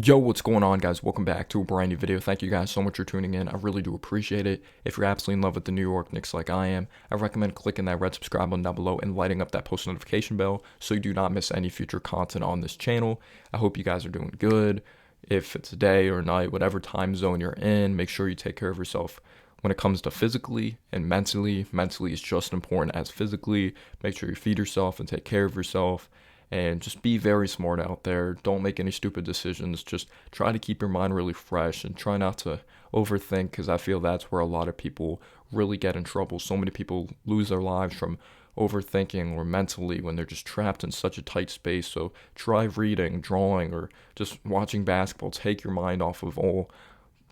Yo, what's going on, guys? Welcome back to a brand new video. Thank you guys so much for tuning in. I really do appreciate it. If you're absolutely in love with the New York Knicks like I am, I recommend clicking that red subscribe button down below and lighting up that post notification bell so you do not miss any future content on this channel. I hope you guys are doing good. If it's day or night, whatever time zone you're in, make sure you take care of yourself when it comes to physically and mentally. Mentally is just as important as physically. Make sure you feed yourself and take care of yourself. And just be very smart out there. Don't make any stupid decisions. Just try to keep your mind really fresh and try not to overthink, because I feel that's where a lot of people really get in trouble. So many people lose their lives from overthinking or mentally when they're just trapped in such a tight space. So try reading, drawing, or just watching basketball. Take your mind off of all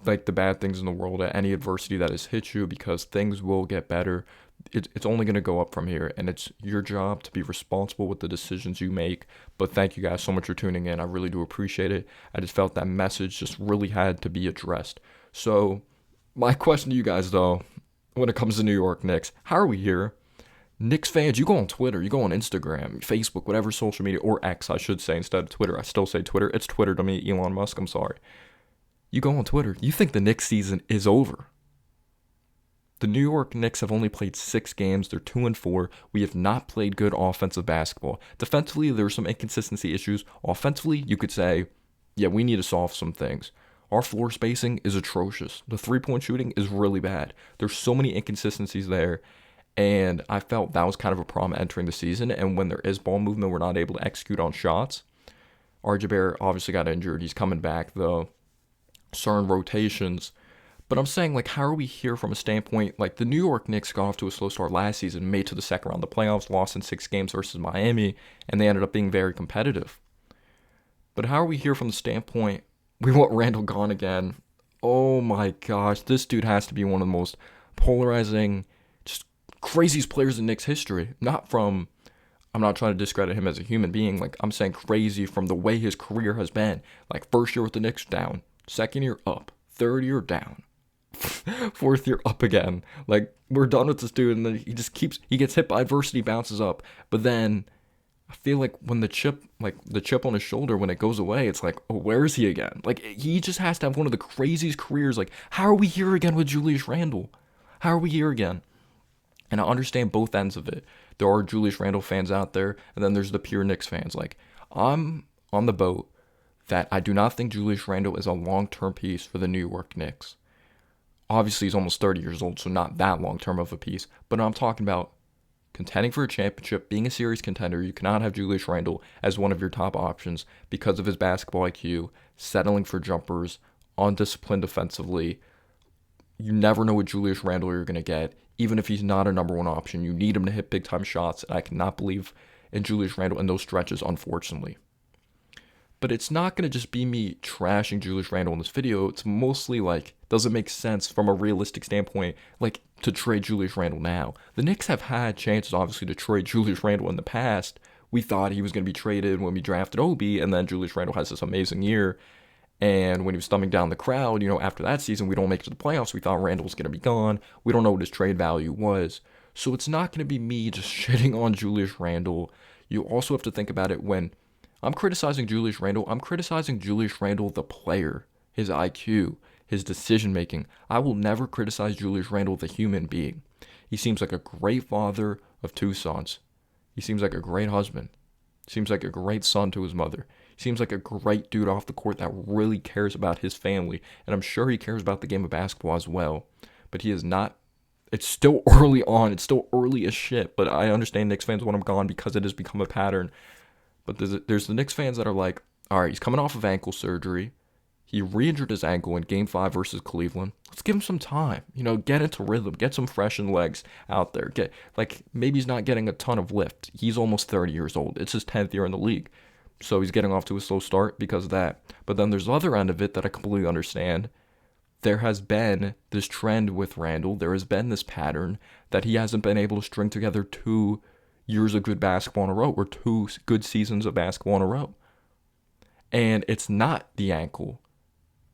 like the bad things in the world, at any adversity that has hit you, because things will get better. It's only going to go up from here, and it's your job to be responsible with the decisions you make. But thank you guys so much for tuning in. I really do appreciate it. I just felt that message just really had to be addressed. So my question to you guys, though, when it comes to New York Knicks, how are we here? Knicks fans, you go on Twitter, you go on Instagram, Facebook, whatever social media, or X, I should say, instead of Twitter. I still say Twitter. It's Twitter to me, Elon Musk, I'm sorry. You go on Twitter, you think the Knicks season is over. The New York Knicks have only played 6 games. They're 2-4. We have not played good offensive basketball. Defensively, there are some inconsistency issues. Offensively, you could say, yeah, we need to solve some things. Our floor spacing is atrocious. The three-point shooting is really bad. There's so many inconsistencies there, and I felt that was kind of a problem entering the season. And when there is ball movement, we're not able to execute on shots. RJ Barrett obviously got injured. He's coming back, though. Certain rotations. But I'm saying, like, how are we here from a standpoint, like, the New York Knicks got off to a slow start last season, made to the second round of the playoffs, lost in 6 games versus Miami, and they ended up being very competitive. But how are we here from the standpoint, we want Randle gone again? Oh my gosh, this dude has to be one of the most polarizing, just craziest players in Knicks history. I'm not trying to discredit him as a human being, like, I'm saying crazy from the way his career has been. Like, first year with the Knicks, down. Second year, up. Third year, down. Fourth year, up again. Like, we're done with this dude, and then he gets hit by adversity, bounces up. But then I feel like when the chip on his shoulder, when it goes away, it's like, oh, where is he again? Like, he just has to have one of the craziest careers. Like, how are we here again with Julius Randle? How are we here again? And I understand both ends of it. There are Julius Randle fans out there, and then there's the pure Knicks fans. Like, I'm on the boat that I do not think Julius Randle is a long-term piece for the New York Knicks. Obviously, he's almost 30 years old, so not that long-term of a piece. But I'm talking about contending for a championship, being a series contender. You cannot have Julius Randle as one of your top options because of his basketball IQ, settling for jumpers, undisciplined defensively. You never know what Julius Randle you're going to get. Even if he's not a number one option, you need him to hit big-time shots. And I cannot believe in Julius Randle in those stretches, unfortunately. But it's not going to just be me trashing Julius Randle in this video. It's mostly like, does it make sense from a realistic standpoint, like, to trade Julius Randle now? The Knicks have had chances, obviously, to trade Julius Randle in the past. We thought he was going to be traded when we drafted Obi, and then Julius Randle has this amazing year. And when he was thumbing down the crowd, after that season, we don't make it to the playoffs. We thought Randle was going to be gone. We don't know what his trade value was. So it's not going to be me just shitting on Julius Randle. You also have to think about it when I'm criticizing Julius Randle. I'm criticizing Julius Randle, the player, his IQ, his decision making. I will never criticize Julius Randle, the human being. He seems like a great father of 2 sons. He seems like a great husband. Seems like a great son to his mother. He seems like a great dude off the court that really cares about his family. And I'm sure he cares about the game of basketball as well. But he is not. It's still early on. It's still early as shit. But I understand Knicks fans want him gone because it has become a pattern. But there's the Knicks fans that are like, all right, he's coming off of ankle surgery. He re-injured his ankle in Game 5 versus Cleveland. Let's give him some time. Get into rhythm. Get some freshened legs out there. Maybe he's not getting a ton of lift. He's almost 30 years old. It's his 10th year in the league. So he's getting off to a slow start because of that. But then there's the other end of it that I completely understand. There has been this trend with Randle. There has been this pattern that he hasn't been able to string together 2 years of good basketball in a row, or 2 good seasons of basketball in a row. And it's not the ankle.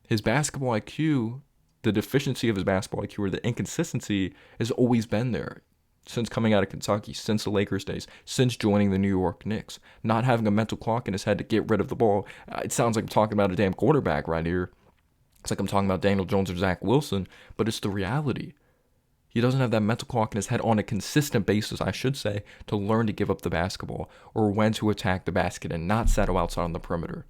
His basketball IQ, the deficiency of his basketball IQ, or the inconsistency, has always been there. since coming out of Kentucky, since the Lakers days, since joining the New York Knicks, not having a mental clock in his head to get rid of the ball. It sounds like I'm talking about a damn quarterback right here. It's like I'm talking about Daniel Jones or Zach Wilson, but it's the reality. He doesn't have that mental clock in his head on a consistent basis, I should say, to learn to give up the basketball or when to attack the basket and not settle outside on the perimeter.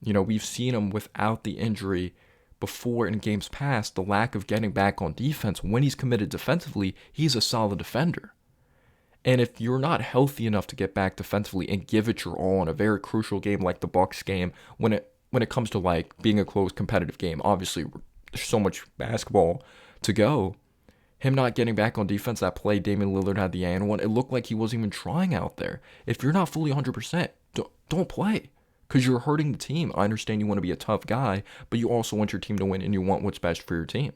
We've seen him without the injury before in games past, the lack of getting back on defense. When he's committed defensively, he's a solid defender. And if you're not healthy enough to get back defensively and give it your all in a very crucial game like the Bucks game, when it comes to like being a close competitive game, obviously there's so much basketball to go. Him not getting back on defense, that play Damian Lillard had the and one, it looked like he wasn't even trying out there. If you're not fully 100%, don't play. Because you're hurting the team. I understand you want to be a tough guy, but you also want your team to win and you want what's best for your team.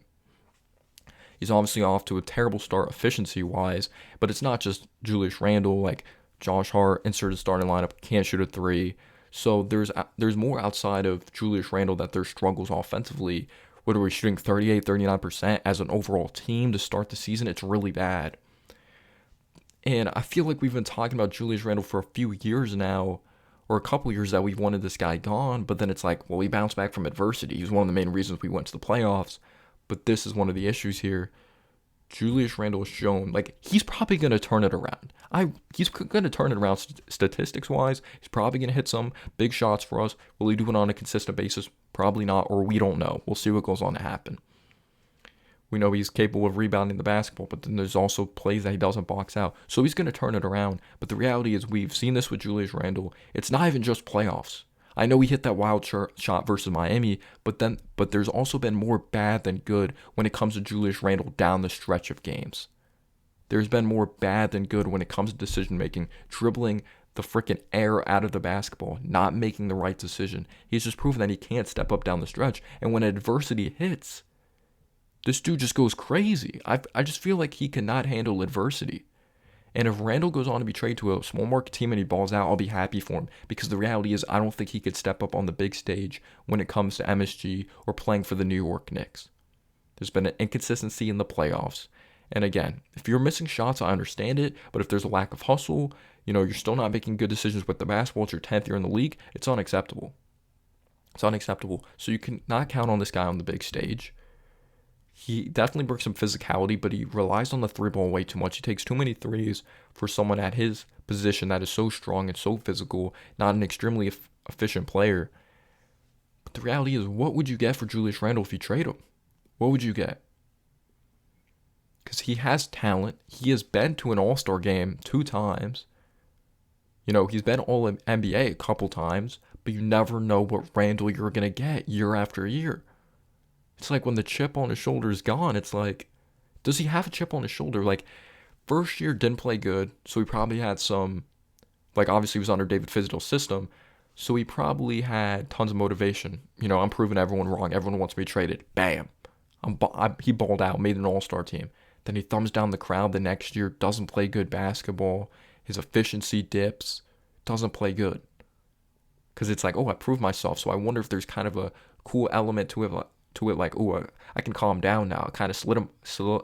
He's obviously off to a terrible start efficiency-wise, but it's not just Julius Randle, like Josh Hart, inserted starting lineup, can't shoot a three. So there's more outside of Julius Randle that there's struggles offensively. What are we shooting 38, 39% as an overall team to start the season? It's really bad. And I feel like we've been talking about Julius Randle for a few years now, or a couple years that we've wanted this guy gone, but then it's like, well, he bounced back from adversity. He was one of the main reasons we went to the playoffs, but this is one of the issues here. Julius Randle has shown, like, he's probably going to turn it around. He's going to turn it around statistics-wise. He's probably going to hit some big shots for us. Will he do it on a consistent basis? Probably not, or we don't know. We'll see what goes on to happen. We know he's capable of rebounding the basketball, but then there's also plays that he doesn't box out. So he's going to turn it around. But the reality is we've seen this with Julius Randle. It's not even just playoffs. I know he hit that wild shot versus Miami, but there's also been more bad than good when it comes to Julius Randle down the stretch of games. There's been more bad than good when it comes to decision making, dribbling the freaking air out of the basketball, not making the right decision. He's just proven that he can't step up down the stretch. And when adversity hits, this dude just goes crazy. I just feel like he cannot handle adversity. And if Randle goes on to be traded to a small market team and he balls out, I'll be happy for him. Because the reality is I don't think he could step up on the big stage when it comes to MSG or playing for the New York Knicks. There's been an inconsistency in the playoffs. And again, if you're missing shots, I understand it. But if there's a lack of hustle, you're still not making good decisions with the basketball. It's your 10th year in the league. It's unacceptable. It's unacceptable. So you cannot count on this guy on the big stage. He definitely brings some physicality, but he relies on the three ball way too much. He takes too many threes for someone at his position that is so strong and so physical, not an extremely efficient player. But the reality is, what would you get for Julius Randle if you trade him? What would you get? Because he has talent. He has been to an all-star game 2 times. He's been All-NBA a couple times, but you never know what Randle you're going to get year after year. It's like when the chip on his shoulder is gone, it's like, does he have a chip on his shoulder? Like, first year didn't play good, so he probably had some, like, obviously he was under David Fizdale's system, so he probably had tons of motivation. I'm proving everyone wrong. Everyone wants me traded. Bam. He balled out, made an all-star team. Then he thumbs down the crowd the next year, doesn't play good basketball. His efficiency dips, doesn't play good. Because it's like, oh, I proved myself, so I wonder if there's kind of a cool element to it, like, oh, I can calm down now. I kind of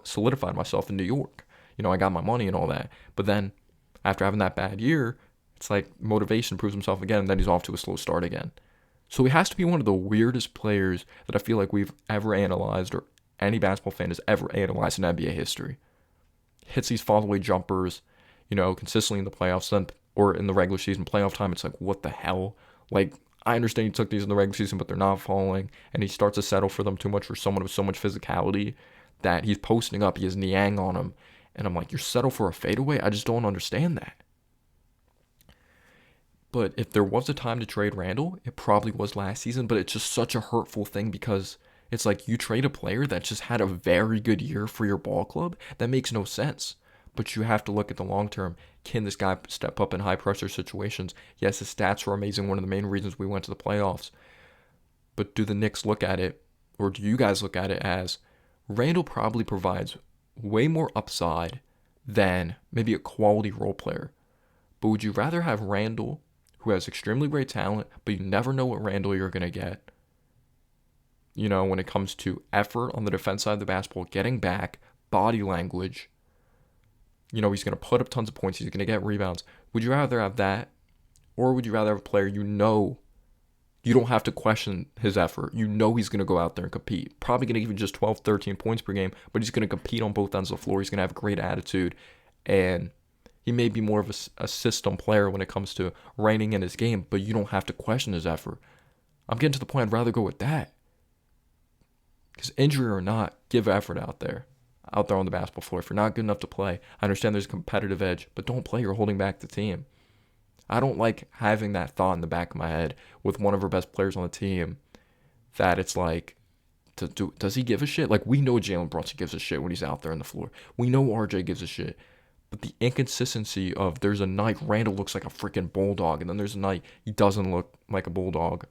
solidified myself in New York. I got my money and all that. But then, after having that bad year, it's like motivation proves himself again, and then he's off to a slow start again. So he has to be one of the weirdest players that I feel like we've ever analyzed, or any basketball fan has ever analyzed in NBA history. Hits these fall-away jumpers, consistently in the playoffs, or in the regular season playoff time. It's like, what the hell? Like, I understand he took these in the regular season, but they're not falling, and he starts to settle for them too much for someone with so much physicality that he's posting up, he has Niang on him, and I'm like, you're settled for a fadeaway? I just don't understand that. But if there was a time to trade Randle, it probably was last season, but it's just such a hurtful thing because it's like you trade a player that just had a very good year for your ball club. That makes no sense. But you have to look at the long term. Can this guy step up in high pressure situations? Yes, his stats were amazing. One of the main reasons we went to the playoffs. But do the Knicks look at it, or do you guys look at it as Randle probably provides way more upside than maybe a quality role player? But would you rather have Randle, who has extremely great talent, but you never know what Randle you're going to get? When it comes to effort on the defense side of the basketball, getting back, body language, He's going to put up tons of points. He's going to get rebounds. Would you rather have that, or would you rather have a player you don't have to question his effort? He's going to go out there and compete. Probably going to give you just 12, 13 points per game, but he's going to compete on both ends of the floor. He's going to have a great attitude, and he may be more of a system player when it comes to reining in his game, but you don't have to question his effort. I'm getting to the point I'd rather go with that. Because injury or not, give effort out there on the basketball floor. If you're not good enough to play, I understand there's a competitive edge, but don't play. You're holding back the team. I don't like having that thought in the back of my head with one of our best players on the team that it's like, does he give a shit? Like, we know Jalen Brunson gives a shit when he's out there on the floor. We know RJ gives a shit. But the inconsistency of there's a night Randle looks like a freaking bulldog, and then there's a night he doesn't look like a bulldog.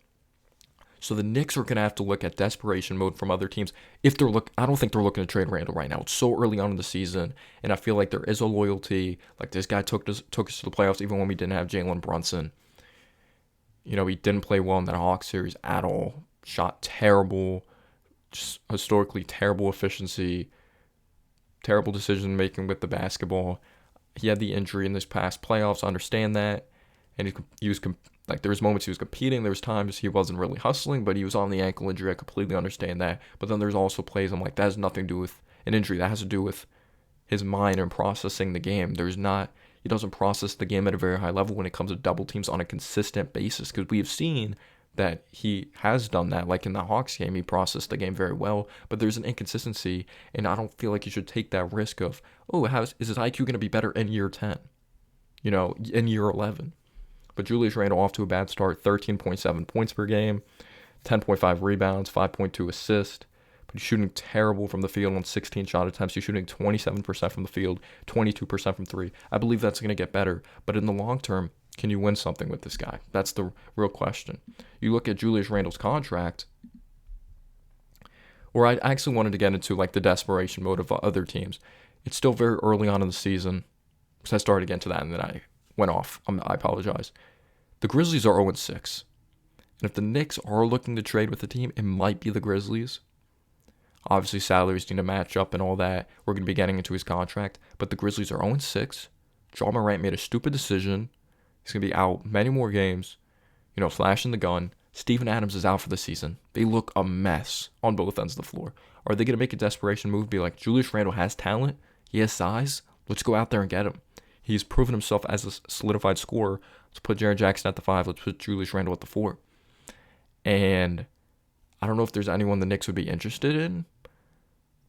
So the Knicks are going to have to look at desperation mode from other teams. I don't think they're looking to trade Randle right now. It's so early on in the season, and I feel like there is a loyalty. Like, this guy took us to the playoffs even when we didn't have Jalen Brunson. He didn't play well in that Hawks series at all. Shot terrible, just historically terrible efficiency, terrible decision making with the basketball. He had the injury in this past playoffs. I understand that, and he was like, there was moments he was competing. There was times he wasn't really hustling, but he was on the ankle injury. I completely understand that. But then there's also plays I'm like, that has nothing to do with an injury. That has to do with his mind and processing the game. He doesn't process the game at a very high level when it comes to double teams on a consistent basis, because we have seen that he has done that. Like in the Hawks game, he processed the game very well, but there's an inconsistency, and I don't feel like you should take that risk of, is his IQ going to be better in year 10, in year 11? But Julius Randle off to a bad start, 13.7 points per game, 10.5 rebounds, 5.2 assists. But he's shooting terrible from the field on 16 shot attempts. He's shooting 27% from the field, 22% from three. I believe that's going to get better. But in the long term, can you win something with this guy? That's the real question. You look at Julius Randle's contract, or I actually wanted to get into like the desperation mode of other teams. It's still very early on in the season, because I started to get into that and then I went off. I apologize. The Grizzlies are 0-6. And if the Knicks are looking to trade with the team, it might be the Grizzlies. Obviously, salaries need to match up and all that. We're going to be getting into his contract. But the Grizzlies are 0-6. Ja Morant made a stupid decision. He's going to be out many more games. Flashing the gun. Steven Adams is out for the season. They look a mess on both ends of the floor. Are they going to make a desperation move? Be like, Julius Randle has talent. He has size. Let's go out there and get him. He's proven himself as a solidified scorer. Let's put Jaren Jackson at the 5. Let's put Julius Randle at the 4. And I don't know if there's anyone the Knicks would be interested in,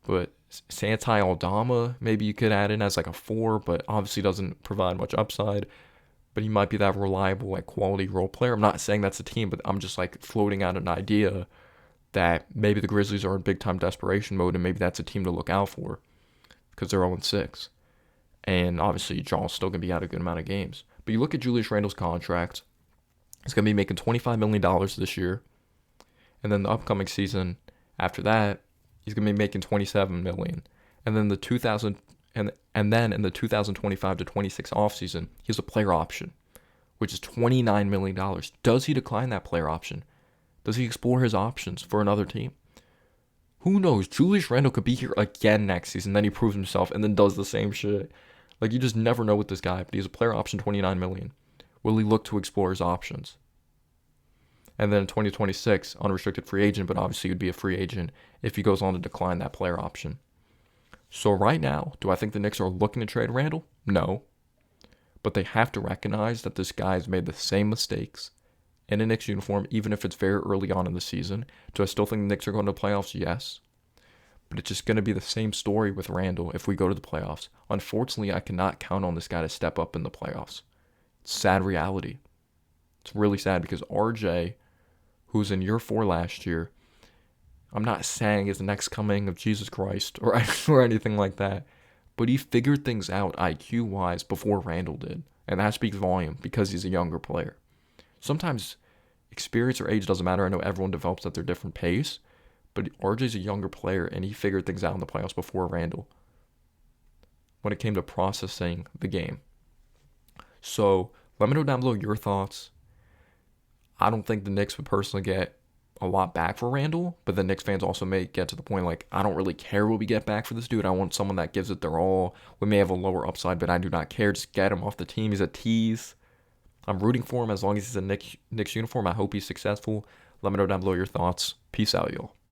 but Santi Aldama, maybe you could add in as like a 4, but obviously doesn't provide much upside. But he might be that reliable, like quality role player. I'm not saying that's a team, but I'm just like floating out an idea that maybe the Grizzlies are in big time desperation mode, and maybe that's a team to look out for because they're 0-6. And obviously, Ja's still going to be out a good amount of games. But you look at Julius Randle's contract. He's going to be making $25 million this year. And then the upcoming season after that, he's going to be making $27 million. And then then in the 2025 to 26 offseason, he has a player option, which is $29 million. Does he decline that player option? Does he explore his options for another team? Who knows? Julius Randle could be here again next season. Then he proves himself and then does the same shit. Like, you just never know with this guy. But he has a player option, $29 million. Will he look to explore his options? And then in 2026, unrestricted free agent, but obviously he would be a free agent if he goes on to decline that player option. So right now, do I think the Knicks are looking to trade Randle? No. But they have to recognize that this guy has made the same mistakes in a Knicks uniform, even if it's very early on in the season. Do I still think the Knicks are going to the playoffs? Yes. But it's just going to be the same story with Randle if we go to the playoffs. Unfortunately, I cannot count on this guy to step up in the playoffs. It's sad reality. It's really sad because RJ, who's in year 4 last year, I'm not saying is the next coming of Jesus Christ or anything like that, but he figured things out IQ-wise before Randle did. And that speaks volume because he's a younger player. Sometimes experience or age doesn't matter. I know everyone develops at their different pace, but RJ's a younger player, and he figured things out in the playoffs before Randle when it came to processing the game. So let me know down below your thoughts. I don't think the Knicks would personally get a lot back for Randle, but the Knicks fans also may get to the point like, I don't really care what we get back for this dude. I want someone that gives it their all. We may have a lower upside, but I do not care. Just get him off the team. He's a tease. I'm rooting for him as long as he's a Knicks uniform. I hope he's successful. Let me know down below your thoughts. Peace out, y'all.